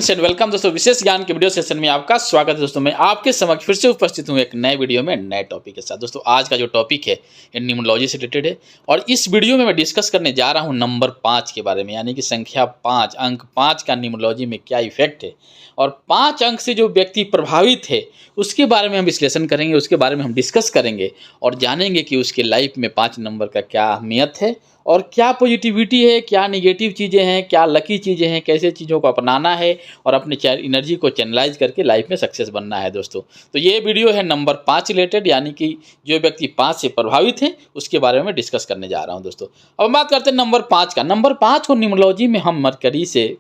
Friends and welcome दोस्तों, विशेष ज्ञान के वीडियो सेशन में आपका स्वागत है। दोस्तों मैं आपके समक्ष फिर से उपस्थित हूं एक नए वीडियो में नए टॉपिक के साथ। दोस्तों आज का जो टॉपिक है ये न्यूमरोलॉजी से रिलेटेड है और इस वीडियो में मैं डिस्कस करने जा रहा हूं नंबर 5 के बारे में, यानी कि संख्या 5, अंक 5 का न्यूमरोलॉजी में क्या इफेक्ट है और 5 अंक से जो व्यक्ति प्रभावित है उसके बारे में हम विश्लेषण करेंगे, उसके बारे में हम डिस्कस करेंगे और जानेंगे कि उसके लाइफ में 5 नंबर का क्या अहमियत है और क्या पॉजिटिविटी है, क्या नेगेटिव चीज़ें हैं, क्या लकी चीज़ें हैं, कैसे चीज़ों को अपनाना है और अपने एनर्जी को चैनलाइज करके लाइफ में सक्सेस बनना है। दोस्तों तो ये वीडियो है नंबर 5 रिलेटेड, यानी कि जो व्यक्ति 5 से प्रभावित है उसके बारे में डिस्कस करने जा रहा हूँ। दोस्तों अब हम बात करते हैं नंबर 5 का। नंबर 5 को न्यूमरोलॉजी में हम मरकरी से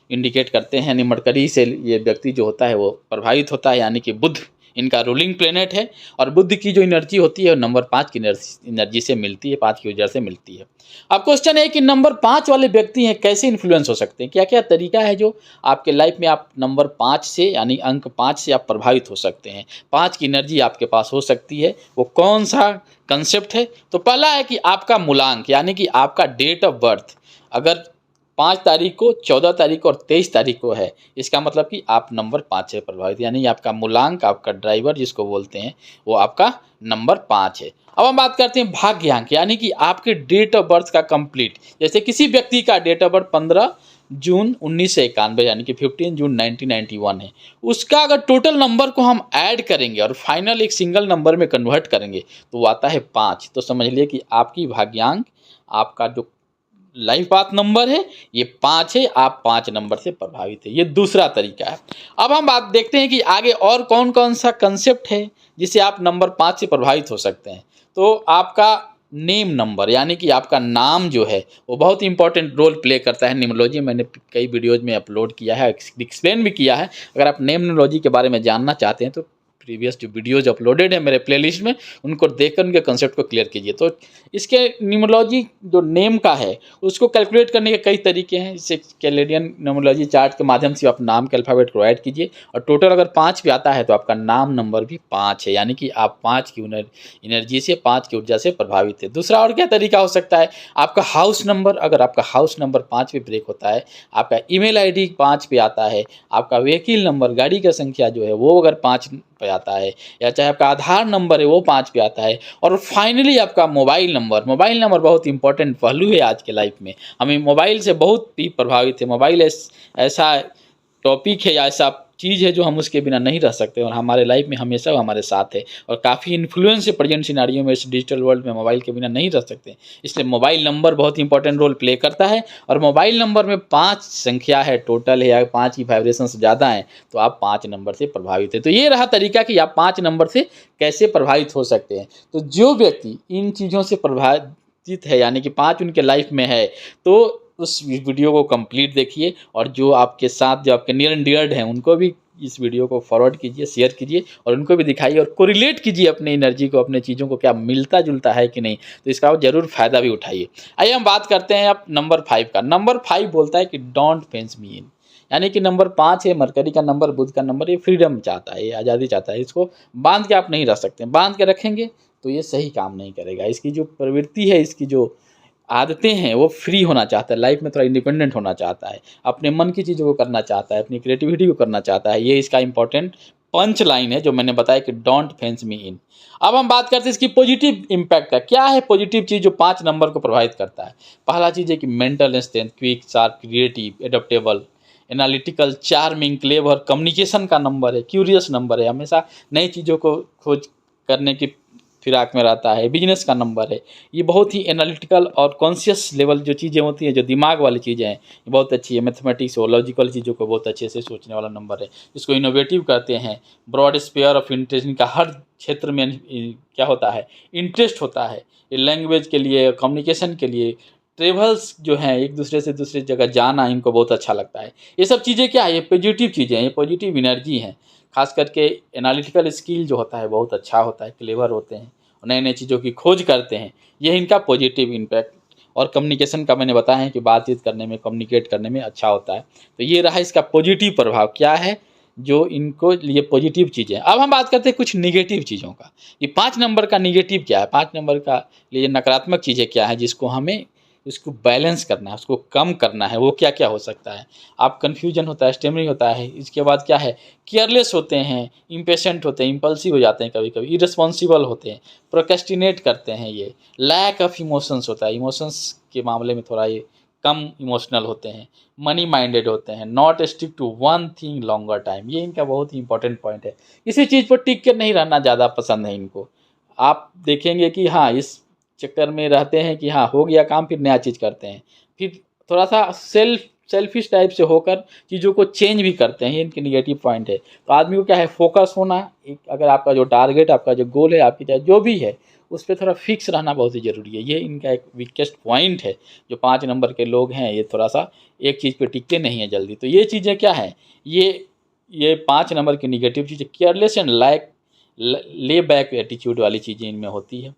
इंडिकेट करते हैं, यानी मरकरी से ये व्यक्ति जो होता है वो प्रभावित होता है, यानी कि बुध इनका रूलिंग प्लेनेट है और बुध की जो एनर्जी होती है नंबर 5 की एनर्जी से मिलती है, 5 की ऊर्जा से मिलती है। अब क्वेश्चन है कि नंबर 5 वाले व्यक्ति हैं कैसे इन्फ्लुएंस हो सकते हैं, क्या क्या तरीका है जो आपके लाइफ में आप नंबर 5 से यानी अंक 5 से आप प्रभावित हो सकते हैं, 5 की एनर्जी आपके पास हो सकती है, वो कौन सा कंसेप्ट है। तो पहला है कि आपका मूलांक, यानी कि आपका डेट ऑफ बर्थ अगर 5 तारीख को, 14 तारीख को और 23 तारीख को है, इसका मतलब कि आप नंबर 5 से प्रभावित, यानी आपका मूलांक, आपका ड्राइवर जिसको बोलते हैं वो आपका नंबर 5 है। अब हम बात करते हैं भाग्यांक, यानी कि आपके डेट ऑफ बर्थ का कंप्लीट, जैसे किसी व्यक्ति का डेट ऑफ बर्थ 15 जून 1991 यानी कि 15 जून 1991 है, उसका अगर टोटल नंबर को हम ऐड करेंगे और फाइनल एक सिंगल नंबर में कन्वर्ट करेंगे तो वो आता है 5। तो समझ लिए कि आपकी भाग्यांक, आपका जो लाइफ पाथ नंबर है ये 5 है, आप 5 नंबर से प्रभावित है। ये दूसरा तरीका है। अब हम बात देखते हैं कि आगे और कौन कौन सा कंसेप्ट है जिससे आप नंबर 5 से प्रभावित हो सकते हैं। तो आपका नेम नंबर, यानी कि आपका नाम जो है वो बहुत इंपॉर्टेंट रोल प्ले करता है न्यूमरोलॉजी। मैंने कई वीडियोज में अपलोड किया है, एक्सप्लेन भी किया है। अगर आप नेम न्यूमरोलॉजी के बारे में जानना चाहते हैं तो प्रीवियस जो वीडियोज अपलोडेड है मेरे प्लेलिस्ट में, उनको देखकर उनके कंसेप्ट को क्लियर कीजिए। तो इसके न्यूमरोलॉजी जो नेम का है उसको कैलकुलेट करने के कई तरीके हैं। इसे कैलेंडर न्यूमरोलॉजी चार्ट के माध्यम से आप नाम के अल्फ़ाबेट को ऐड कीजिए और टोटल अगर 5 पे आता है तो आपका नाम नंबर भी 5 है, यानी कि आप 5 की एनर्जी से, 5 की ऊर्जा से प्रभावित है। दूसरा और क्या तरीका हो सकता है, आपका हाउस नंबर, अगर आपका हाउस नंबर 5 पे ब्रेक होता है, आपका ईमेल आईडी 5 पे आता है, आपका व्हीकल नंबर, गाड़ी का संख्या जो है वो अगर 5 पे आता है, या चाहे आपका आधार नंबर है वो 5 पे आता है, और फाइनली आपका मोबाइल नंबर। मोबाइल नंबर बहुत इंपॉर्टेंट पहलू है आज के लाइफ में, हमें मोबाइल से बहुत ही प्रभावित है। मोबाइल ऐसा टॉपिक है या ऐसा चीज़ है जो हम उसके बिना नहीं रह सकते और हमारे लाइफ में हमेशा हमारे साथ है और काफ़ी इन्फ्लुएंस है प्रेजेंट सिनारियो में। इस डिजिटल वर्ल्ड में मोबाइल के बिना नहीं रह सकते, इसलिए मोबाइल नंबर बहुत इंपॉर्टेंट रोल प्ले करता है। और मोबाइल नंबर में 5 संख्या है टोटल है, या 5 की वाइब्रेशन ज़्यादा है तो आप 5 नंबर से प्रभावित है। तो ये रहा तरीका कि आप 5 नंबर से कैसे प्रभावित हो सकते हैं। तो जो व्यक्ति इन चीज़ों से प्रभावित है, यानी कि 5 उनके लाइफ में है, तो उस वीडियो को कंप्लीट देखिए और जो आपके साथ, जो आपके नियर एंड डियर हैं, उनको भी इस वीडियो को फॉरवर्ड कीजिए, शेयर कीजिए और उनको भी दिखाइए और कोरिलेट कीजिए अपने एनर्जी को, अपने चीज़ों को क्या मिलता जुलता है कि नहीं, तो इसका ज़रूर फ़ायदा भी उठाइए। आइए हम बात करते हैं अब नंबर 5 का। नंबर 5 बोलता है कि डोंट फेंस मी इन, यानी कि नंबर 5 है, मरकरी का नंबर, बुध का नंबर, ये फ्रीडम चाहता है, ये आज़ादी चाहता है। इसको बांध के आप नहीं रख सकते, बांध के रखेंगे तो ये सही काम नहीं करेगा। इसकी जो प्रवृत्ति है, इसकी जो आदतें हैं, वो फ्री होना चाहता है, लाइफ में थोड़ा इंडिपेंडेंट होना चाहता है, अपने मन की चीज़ों को करना चाहता है, अपनी क्रिएटिविटी को करना चाहता है। ये इसका इंपॉर्टेंट पंच लाइन है जो मैंने बताया कि डोंट फेंस मी इन। अब हम बात करते हैं इसकी पॉजिटिव इम्पैक्ट का। क्या है पॉजिटिव चीज़ जो 5 नंबर को प्रभावित करता है। पहला चीज़ है कि mental strength, quick, sharp, creative, adaptable, analytical, charming, clever, communication का नंबर है, क्यूरियस नंबर है, हमेशा नई चीज़ों को खोज करने की फिराक में रहता है, बिजनेस का नंबर है। ये बहुत ही एनालिटिकल और कॉन्शियस लेवल जो चीज़ें होती हैं, जो दिमाग वाली चीज़ें हैं, ये बहुत अच्छी है। मैथमेटिक्स और लॉजिकल चीज़ों को बहुत अच्छे से सोचने वाला नंबर है, जिसको इनोवेटिव कहते हैं। ब्रॉड स्पेयर ऑफ इंटरेस्ट, इनका हर क्षेत्र में क्या होता है, इंटरेस्ट होता है। ये लैंग्वेज के लिए, कम्युनिकेशन के लिए, ट्रेवल्स जो हैं, एक दूसरे से दूसरी जगह जाना, इनको बहुत अच्छा लगता है। ये सब चीज़ें क्या है, ये पॉजिटिव चीज़ें हैं, ये पॉजिटिव एनर्जी हैं। खास करके एनालिटिकल स्किल जो होता है बहुत अच्छा होता है, क्लेवर होते हैं, नए नए चीज़ों की खोज करते हैं, ये इनका पॉजिटिव इम्पैक्ट। और कम्युनिकेशन का मैंने बताया है कि बातचीत करने में, कम्युनिकेट करने में अच्छा होता है। तो ये रहा इसका पॉजिटिव प्रभाव, क्या है जो इनको लिए पॉजिटिव चीज़ें। अब हम बात करते हैं कुछ निगेटिव चीज़ों का, कि 5 नंबर का निगेटिव क्या है, 5 नंबर का लिए नकारात्मक चीज़ें क्या है जिसको हमें उसको बैलेंस करना है, उसको कम करना है। वो क्या क्या हो सकता है? आप कन्फ्यूजन होता है, स्टेमरिंग होता है, इसके बाद क्या है, केयरलेस होते हैं, इम्पेशेंट होते हैं, इम्पल्सिव हो जाते हैं, कभी कभी इररिस्पॉन्सिबल होते हैं, प्रोक्रेस्टिनेट करते हैं, ये लैक ऑफ इमोशंस होता है, इमोशंस के मामले में थोड़ा ये कम इमोशनल होते हैं, मनी माइंडेड होते हैं, not stick to one thing longer time, ये इनका बहुत ही इंपॉर्टेंट पॉइंट है। किसी चीज़ पर टिक के नहीं रहना ज़्यादा पसंद है इनको। आप देखेंगे कि हाँ, इस चक्कर में रहते हैं कि हाँ हो गया काम, फिर नया चीज़ करते हैं, फिर थोड़ा सा सेल्फिश टाइप से होकर चीज़ों को चेंज भी करते हैं, ये इनके निगेटिव पॉइंट है। तो आदमी को क्या है, फोकस होना, एक अगर आपका जो टारगेट, आपका जो गोल है, आपकी चाहे जो भी है, उस पर थोड़ा फिक्स रहना बहुत ही ज़रूरी है। ये इनका एक वीकेस्ट पॉइंट है। जो 5 नंबर के लोग हैं, ये थोड़ा सा एक चीज़ पे टिकते नहीं हैं जल्दी। तो ये चीज़ें क्या हैं, ये 5 नंबर की निगेटिव चीज़ें, केयरलेस एंड लाइक ले बैक एटीट्यूड वाली चीज़ें इनमें होती है।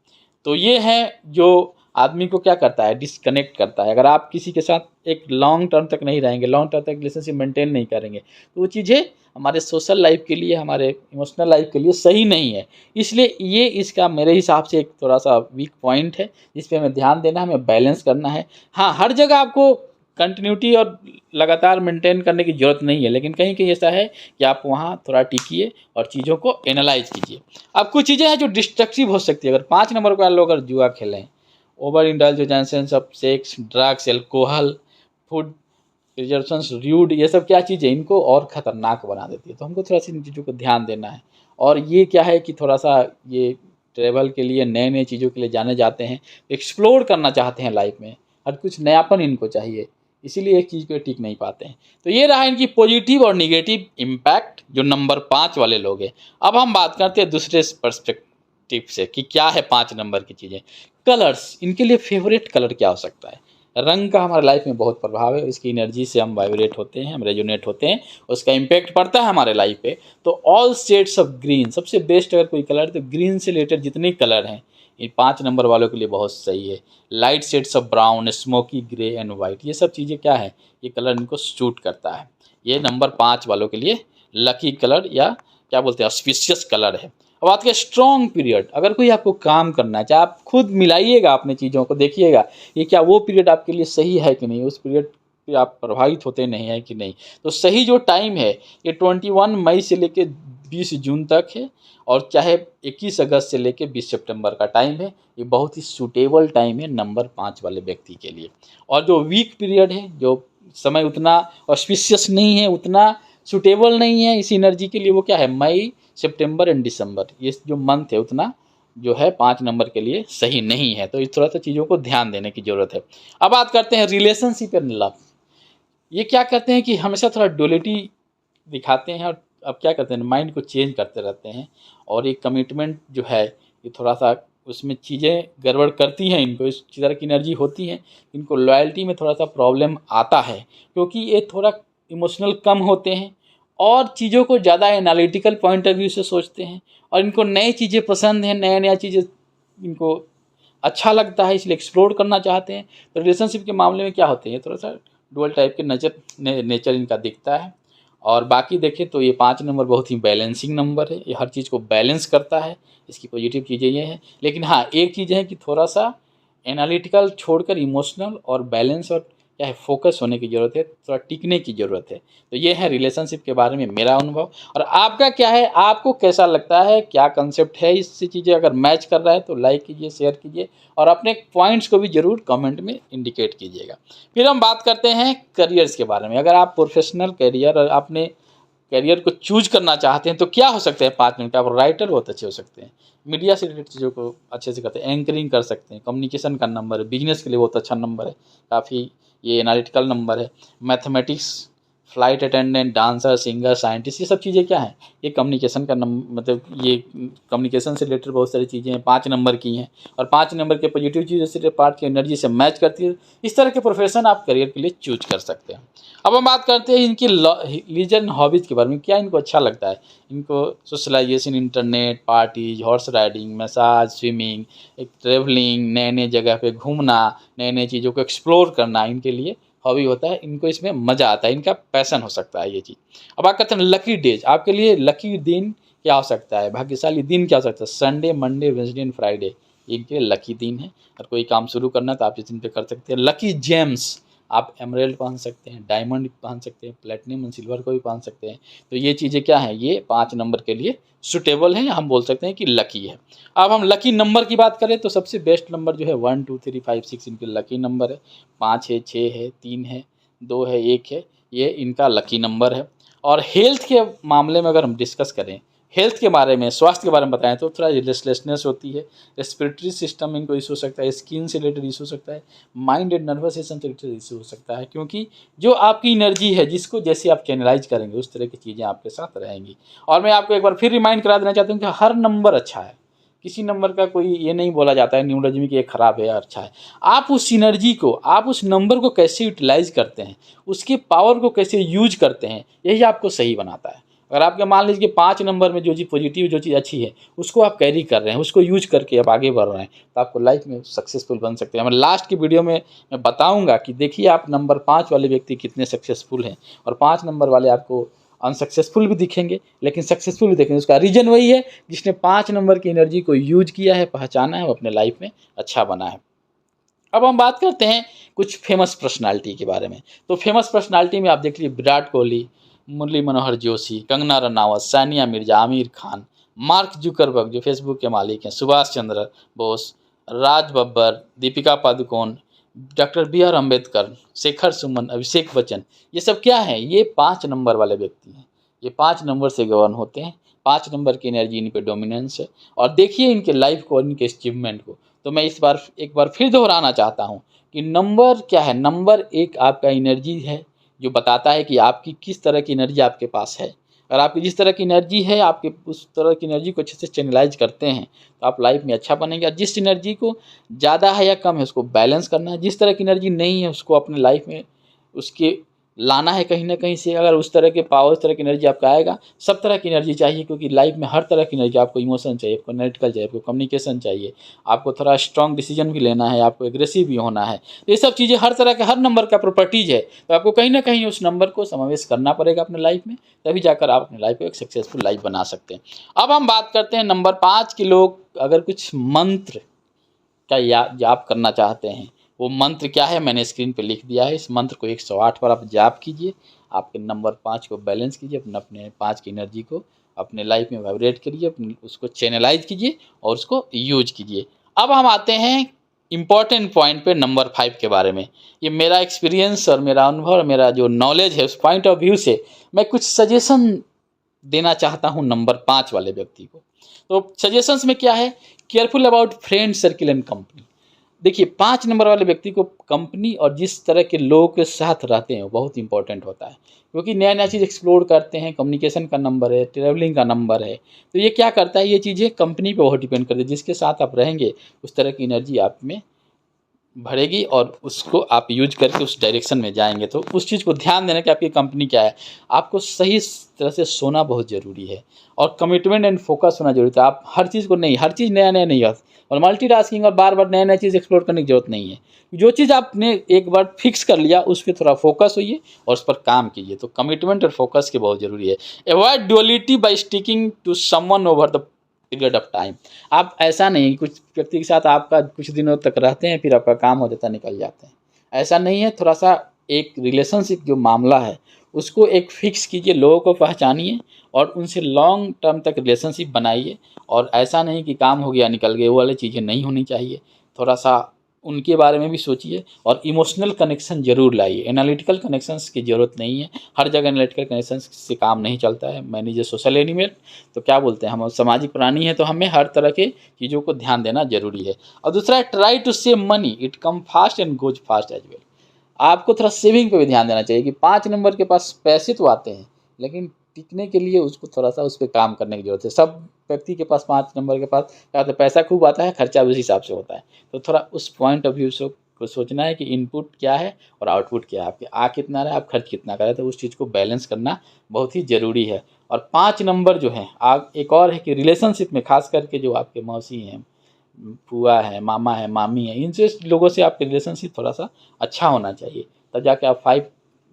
तो ये है जो आदमी को क्या करता है, डिस्कनेक्ट करता है। अगर आप किसी के साथ एक लॉन्ग टर्म तक नहीं रहेंगे, लॉन्ग टर्म तक रिलेशनशिप मेंटेन नहीं करेंगे, तो वो चीज़ें हमारे सोशल लाइफ के लिए, हमारे इमोशनल लाइफ के लिए सही नहीं है। इसलिए ये इसका मेरे हिसाब से एक थोड़ा सा वीक पॉइंट है, जिस पे हमें ध्यान देना है, हमें बैलेंस करना है। हाँ, हर जगह आपको कंटिन्यूटी और लगातार मेंटेन करने की ज़रूरत नहीं है, लेकिन कहीं कहीं ऐसा है कि आप वहाँ थोड़ा टिकिए और चीज़ों को एनालाइज कीजिए। अब कुछ चीज़ें हैं जो डिस्ट्रक्टिव हो सकती है। अगर 5 नंबर वाले लोग अगर जुआ खेलें, over indulgence of sex, drugs, alcohol, food preservations, rude, ये सब क्या चीज़ें इनको और ख़तरनाक बना देती है। तो हमको थोड़ा सी इन चीज़ों को ध्यान देना है। और ये क्या है कि थोड़ा सा ये ट्रैवल के लिए, नए नए चीज़ों के लिए जाने जाते हैं, एक्सप्लोर करना चाहते हैं लाइफ में, हर कुछ नयापन इनको चाहिए, इसीलिए एक चीज़ पे टिक नहीं पाते हैं। तो ये रहा इनकी पॉजिटिव और निगेटिव इम्पैक्ट जो नंबर 5 वाले लोग हैं। अब हम बात करते हैं दूसरे पर्सपेक्टिव से कि क्या है 5 नंबर की चीज़ें। कलर्स, इनके लिए फेवरेट कलर क्या हो सकता है? रंग का हमारे लाइफ में बहुत प्रभाव है, इसकी एनर्जी से हम वाइब्रेट होते हैं, हम रेजोनेट होते हैं, उसका इम्पैक्ट पड़ता है हमारे लाइफ पे। तो ऑल शेड्स ऑफ ग्रीन, सबसे बेस्ट अगर कोई कलर है तो ग्रीन से रिलेटेड जितने कलर हैं, ये 5 नंबर वालों के लिए बहुत सही है। Light shades of brown, smoky grey and white, ये सब चीज़ें क्या है, ये कलर इनको सूट करता है। ये नंबर 5 वालों के लिए लकी कलर या क्या बोलते हैं, ऑस्पिशियस कलर है। अब बात करें स्ट्रॉन्ग पीरियड, अगर कोई आपको काम करना है, चाहे आप खुद मिलाइएगा अपने चीज़ों को, देखिएगा ये क्या वो पीरियड आपके लिए सही है कि नहीं, उस पीरियड पे आप प्रभावित होते नहीं है कि नहीं। तो सही जो टाइम है ये 21 मई से लेके 20 जून तक है, और चाहे 21 अगस्त से लेके 20 सितंबर का टाइम है। ये बहुत ही सूटेबल टाइम है नंबर 5 वाले व्यक्ति के लिए। और जो वीक पीरियड है, जो समय उतना ऑस्पिशियस नहीं है, उतना सूटेबल नहीं है इस एनर्जी के लिए, वो क्या है, मई, सितंबर एंड दिसंबर, ये जो मंथ है उतना जो है 5 नंबर के लिए सही नहीं है। तो इस थोड़ा सा चीज़ों को ध्यान देने की ज़रूरत है। अब बात करते हैं रिलेशनशिप एंड लव। ये क्या करते हैं कि हमेशा थोड़ा डुअलिटी दिखाते हैं, और अब क्या करते हैं, माइंड को चेंज करते रहते हैं, और एक कमिटमेंट जो है ये थोड़ा सा उसमें चीज़ें गड़बड़ करती हैं इनको, इस तरह की एनर्जी होती हैं, इनको लॉयल्टी में थोड़ा सा प्रॉब्लम आता है, क्योंकि ये थोड़ा इमोशनल कम होते हैं और चीज़ों को ज़्यादा एनालिटिकल पॉइंट ऑफ व्यू से सोचते हैं, और इनको नई चीज़ें पसंद हैं, नया नया चीज़ें इनको अच्छा लगता है, इसलिए एक्सप्लोर करना चाहते हैं। तो रिलेशनशिप के मामले में क्या होते हैं, थोड़ा सा डुअल टाइप के नेचर इनका दिखता है। और बाकी देखें तो ये 5 नंबर बहुत ही बैलेंसिंग नंबर है, ये हर चीज़ को बैलेंस करता है, इसकी पॉजिटिव चीज़ें ये हैं। लेकिन हाँ, एक चीज़ है कि थोड़ा सा एनालिटिकल छोड़कर इमोशनल और बैलेंस और क्या है, फोकस होने की ज़रूरत है, थोड़ा टिकने की ज़रूरत है। तो ये है रिलेशनशिप के बारे में मेरा अनुभव। और आपका क्या है, आपको कैसा लगता है, क्या कंसेप्ट है, इससे चीज़ें अगर मैच कर रहा है तो लाइक कीजिए, शेयर कीजिए, और अपने पॉइंट्स को भी ज़रूर कमेंट में इंडिकेट कीजिएगा। फिर हम बात करते हैं करियर्स के बारे में। अगर आप प्रोफेशनल करियर और अपने करियर को चूज करना चाहते हैं तो क्या हो सकते हैं 5 मिनट, आप राइटर बहुत अच्छे हो सकते हैं, मीडिया से रिलेटेड चीज़ों को अच्छे से करते हैं, एंकरिंग कर सकते हैं, कम्युनिकेशन का नंबर है, बिजनेस के लिए बहुत अच्छा नंबर है, काफ़ी ये एनालिटिकल नंबर है, mathematics, flight attendant, dancer, singer, scientist, ये सब चीज़ें क्या हैं, ये कम्युनिकेशन का मतलब ये कम्युनिकेशन से रिलेटेड बहुत सारी चीज़ें हैं, 5 नंबर की हैं, और 5 नंबर के पॉजिटिव चीज़ों से 5 की एनर्जी से मैच करती है। इस तरह के प्रोफेशन आप करियर के लिए चूज कर सकते हैं। अब हम बात करते हैं इनकी लीजर हॉबीज़ के बारे में, क्या इनको अच्छा लगता है। इनको socialisation, internet, parties, horse riding, massage, swimming, एक ट्रेवलिंग, नए नए जगह पे घूमना, नए नए चीज़ों को एक्सप्लोर करना इनके लिए हॉबी होता है, इनको इसमें मज़ा आता है, इनका पैशन हो सकता है ये चीज़। अब बात करते हैं लकी डेज, आपके लिए लकी दिन क्या हो सकता है, भाग्यशाली दिन क्या हो सकता है। Sunday, Monday, Wednesday and Friday, इनके लकी दिन है। अगर कोई काम शुरू करना है तो आप इस दिन पे कर सकते हैं। लकी जेम्स, आप एमराल्ड पहन सकते हैं, डायमंड पहन सकते हैं, प्लेटिनम एंड सिल्वर को भी पहन सकते हैं। तो ये चीज़ें क्या हैं, ये 5 नंबर के लिए सूटेबल हैं, हम बोल सकते हैं कि लकी है। अब हम लकी नंबर की बात करें तो सबसे बेस्ट नंबर जो है 1 2 3 5 6 इनके लकी नंबर है। 5 है, 6 है, 3 है, 2 है, 1 है, ये इनका लकी नंबर है। और हेल्थ के मामले में अगर हम डिस्कस करें, हेल्थ के बारे में, स्वास्थ्य के बारे में बताएं तो थोड़ा रेस्टलेसनेस होती है, रेस्पिरेटरी सिस्टम इनको इशू हो सकता है, स्किन से रिलेटेड इशू हो सकता है, माइंड एंड नर्वस सिस्टम से रिलेटेड इशू हो सकता है, क्योंकि जो आपकी एनर्जी है जिसको जैसे आप चैनलाइज करेंगे उस तरह की चीज़ें आपके साथ रहेंगी। और मैं आपको एक बार फिर रिमाइंड करा देना चाहता हूँ कि हर नंबर अच्छा है, किसी नंबर का कोई ये नहीं बोला जाता है न्यूमरोलॉजी में कि ये खराब है या अच्छा है। आप उस सिनर्जी को, आप उस नंबर को कैसे यूटिलाइज करते हैं, उसके पावर को कैसे यूज करते हैं, यही आपको सही बनाता है। अगर आपके मान लीजिए कि 5 नंबर में जो चीज़ पॉजिटिव, जो चीज़ अच्छी है उसको आप कैरी कर रहे हैं, उसको यूज करके आप आगे बढ़ रहे हैं, तो आपको लाइफ में सक्सेसफुल बन सकते हैं। मैं लास्ट की वीडियो में मैं बताऊंगा कि देखिए आप नंबर 5 वाले व्यक्ति कितने सक्सेसफुल हैं, और 5 नंबर वाले आपको अनसक्सेसफुल भी दिखेंगे लेकिन सक्सेसफुल भी दिखेंगे। उसका रीज़न वही है जिसने 5 नंबर की एनर्जी को यूज किया है, पहचाना है, वो अपने लाइफ में अच्छा बना है। अब हम बात करते हैं कुछ फेमस पर्सनालिटी के बारे में। तो फेमस पर्सनालिटी में आप देख लीजिए विराट कोहली, मुरली मनोहर जोशी, कंगना रनावत, सानिया मिर्जा, आमिर खान, मार्क जुकरबर्ग जो फेसबुक के मालिक हैं, Subhash Chandra Bose, Raj Babbar, Deepika Padukone, doctor B R Ambedkar, Shekhar Suman, Abhishek Bachchan, ये सब क्या है, ये 5 नंबर वाले व्यक्ति हैं। ये 5 नंबर से गवर्न होते हैं, 5 नंबर की एनर्जी इन पे डोमिनेंस है। और देखिए इनके लाइफ को और इनके अचीवमेंट को। तो मैं एक बार फिर दोहराना चाहता हूँ कि नंबर क्या है, नंबर एक आपका एनर्जी है जो बताता है कि आपकी किस तरह की एनर्जी आपके पास है। अगर आपकी जिस तरह की एनर्जी है, आपके उस तरह की एनर्जी को अच्छे से चैनलाइज करते हैं तो आप लाइफ में अच्छा बनेंगे। और जिस एनर्जी को ज़्यादा है या कम है उसको बैलेंस करना है, जिस तरह की एनर्जी नहीं है उसको अपने लाइफ में उसके लाना है कहीं ना कहीं से। अगर उस तरह के पावर, उस तरह की एनर्जी आपका आएगा, सब तरह की एनर्जी चाहिए क्योंकि लाइफ में हर तरह की एनर्जी, आपको इमोशन चाहिए, आपको एनालिटिकल चाहिए, आपको कम्युनिकेशन चाहिए, आपको थोड़ा स्ट्रॉन्ग डिसीजन भी लेना है, आपको एग्रेसिव भी होना है। तो ये सब चीज़ें हर तरह के, हर नंबर का प्रॉपर्टीज है, तो आपको कहीं ना कहीं उस नंबर को समावेश करना पड़ेगा अपने लाइफ में, तभी जाकर आप अपनी लाइफ को एक सक्सेसफुल लाइफ बना सकते हैं। अब हम बात करते हैं नंबर 5 के लोग अगर कुछ मंत्र का जाप करना चाहते हैं, वो मंत्र क्या है मैंने स्क्रीन पे लिख दिया है। इस मंत्र को 108 बार आप जाप कीजिए, आपके नंबर 5 को बैलेंस कीजिए, अपने 5 की एनर्जी को अपने लाइफ में वाइब्रेट करिए, उसको चैनलाइज कीजिए और उसको यूज कीजिए। अब हम आते हैं इम्पॉर्टेंट पॉइंट पे नंबर 5 के बारे में। ये मेरा एक्सपीरियंस और मेरा अनुभव और मेरा जो नॉलेज है उस पॉइंट ऑफ व्यू से मैं कुछ सजेशन देना चाहता हूँ नंबर 5 वाले व्यक्ति को। तो सजेशंस में क्या है, careful about friend circle and company. देखिए 5 नंबर वाले व्यक्ति को कंपनी और जिस तरह के लोगों के साथ रहते हैं वो बहुत इंपॉर्टेंट होता है, क्योंकि नया नया चीज़ एक्सप्लोर करते हैं, कम्युनिकेशन का नंबर है, ट्रैवलिंग का नंबर है। तो ये क्या करता है, ये चीज़ें कंपनी पे बहुत डिपेंड करती है, जिसके साथ आप रहेंगे उस तरह की एनर्जी आप में भरेगी और उसको आप यूज करके उस डायरेक्शन में जाएंगे। तो उस चीज़ को ध्यान देना कि आपकी कंपनी क्या है। आपको सही तरह से सोना बहुत ज़रूरी है और कमिटमेंट एंड फोकस होना जरूरी है। आप हर चीज़ को नहीं, हर चीज़ नया नया नहीं, और मल्टीटास्किंग और बार बार नया नया चीज़ एक्सप्लोर करने की जरूरत नहीं है। जो चीज़ आपने एक बार फिक्स कर लिया उस पर थोड़ा फोकस होइए और उस पर काम कीजिए। तो कमिटमेंट और फोकस की बहुत ज़रूरी है। Avoid duality by sticking to someone over the period of time. आप ऐसा नहीं, कुछ व्यक्ति के साथ आपका कुछ दिनों तक रहते हैं फिर आपका काम हो जाता है, निकल जाते हैं, ऐसा नहीं है। थोड़ा सा एक रिलेशनशिप जो मामला है उसको एक फिक्स कीजिए, लोगों को पहचानिए और उनसे लॉन्ग टर्म तक रिलेशनशिप बनाइए। और ऐसा नहीं कि काम हो गया निकल गए, वो वाली चीज़ें नहीं होनी चाहिए। थोड़ा सा उनके बारे में भी सोचिए और इमोशनल कनेक्शन जरूर लाइए। एनालिटिकल कनेक्शंस की ज़रूरत नहीं है, हर जगह एनालिटिकल कनेक्शंस से काम नहीं चलता है। मैंने जो सोशल एनिमल, तो क्या बोलते हैं, हम सामाजिक प्राणी हैं, तो हमें हर तरह के चीज़ों को ध्यान देना जरूरी है। और दूसरा है try to save money, it come fast and goes fast as well. आपको थोड़ा सेविंग पे भी ध्यान देना चाहिए कि 5 नंबर के पास पैसे तो आते हैं लेकिन टिकने के लिए उसको थोड़ा सा उस पर काम करने की जरूरत है। सब व्यक्ति के पास 5 नंबर के पास क्या होता है, पैसा खूब आता है, खर्चा उस हिसाब से होता है। तो थोड़ा उस पॉइंट ऑफ व्यू से को सोचना है कि इनपुट क्या है और आउटपुट क्या है, आपके आ कितना रहा है, आप खर्च कितना कर रहे हैं। तो उस चीज़ को बैलेंस करना बहुत ही ज़रूरी है। और 5 नंबर जो है, आप एक और है कि रिलेशनशिप में खास करके जो आपके मौसी हैं, फूआ है, मामा है, मामी है, इनसे लोगों से आपके रिलेशनशिप थोड़ा सा अच्छा होना चाहिए, तब जाके आप 5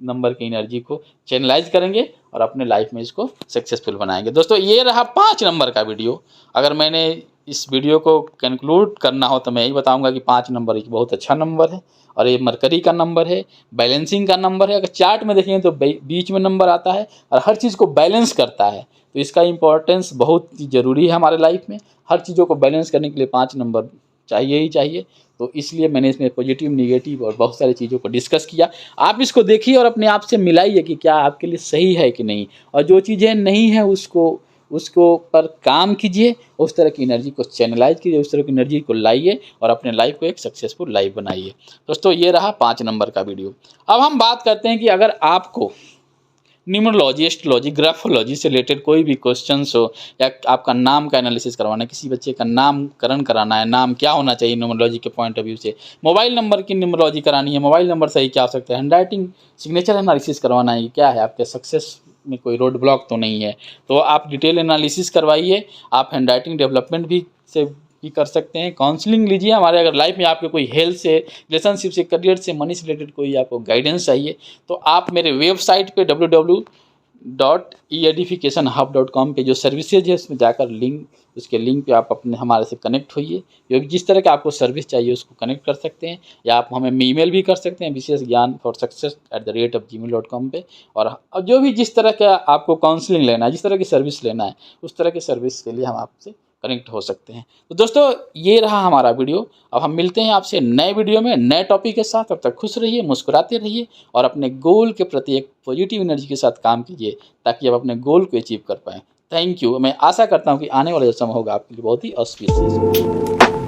नंबर की एनर्जी को चैनलाइज करेंगे और अपने लाइफ में इसको सक्सेसफुल बनाएंगे। दोस्तों ये रहा 5 नंबर का वीडियो। अगर मैंने इस वीडियो को कंक्लूड करना हो तो मैं यही बताऊंगा कि 5 नंबर एक बहुत अच्छा नंबर है और ये मरकरी का नंबर है, बैलेंसिंग का नंबर है। अगर चार्ट में देखेंगे तो बीच में नंबर आता है और हर चीज़ को बैलेंस करता है, तो इसका इम्पोर्टेंस बहुत ही ज़रूरी है हमारे लाइफ में। हर चीज़ों को बैलेंस करने के लिए 5 नंबर चाहिए ही चाहिए। तो इसलिए मैंने इसमें पॉजिटिव, नेगेटिव और बहुत सारी चीज़ों को डिस्कस किया। आप इसको देखिए और अपने आप से मिलाइए कि क्या आपके लिए सही है कि नहीं, और जो चीज़ें नहीं हैं उसको पर काम कीजिए, उस तरह की एनर्जी को चैनलाइज कीजिए, उस तरह की एनर्जी को लाइए और अपने लाइफ को एक सक्सेसफुल लाइफ बनाइए। दोस्तों ये रहा 5 नंबर का वीडियो। अब हम बात करते हैं कि अगर आपको न्यूमरोलॉजी, एस्ट्रोलॉजी, ग्राफोलॉजी से रिलेटेड कोई भी क्वेश्चंस हो या आपका नाम का एनालिसिस करवाना है, किसी बच्चे का नामकरण कराना है, नाम क्या होना चाहिए न्यूमरोलॉजी के पॉइंट ऑफ व्यू से, मोबाइल नंबर की न्यूमरोलॉजी करानी है, मोबाइल नंबर सही क्या हो सकता है, हैंडराइटिंग सिग्नेचर एनालिसिस करवाना है, क्या है आपके सक्सेस में कोई रोड ब्लॉक तो नहीं है, तो आप डिटेल एनालिसिस करवाइए। आप हैंडराइटिंग डेवलपमेंट भी से भी कर सकते हैं, काउंसलिंग लीजिए। हमारे अगर लाइफ में आपके कोई हेल्थ से, रिलेशनशिप से, करियर से, मनी से रिलेटेड कोई आपको गाइडेंस चाहिए तो आप मेरे वेबसाइट पे www.eedificationhub.com पे जो सर्विसेज है उसमें जाकर उसके लिंक पे आप अपने हमारे से कनेक्ट होइए। जो जिस तरह का आपको सर्विस चाहिए उसको कनेक्ट कर सकते हैं, या आप हमें ईमेल भी कर सकते हैं vishesgyan4success@gmail.com पे। और जो भी जिस तरह का आपको काउंसलिंग लेना है, जिस तरह की सर्विस लेना है, उस तरह की सर्विस के लिए हम आपसे कनेक्ट हो सकते हैं। तो दोस्तों ये रहा हमारा वीडियो। अब हम मिलते हैं आपसे नए वीडियो में नए टॉपिक के साथ। तब तक खुश रहिए, मुस्कुराते रहिए और अपने गोल के प्रति एक पॉजिटिव एनर्जी के साथ काम कीजिए ताकि आप अपने गोल को अचीव कर पाएँ। Thank you. मैं आशा करता हूँ कि आने वाला जो समय होगा आपके लिए बहुत ही ऑस्पिशियस हो।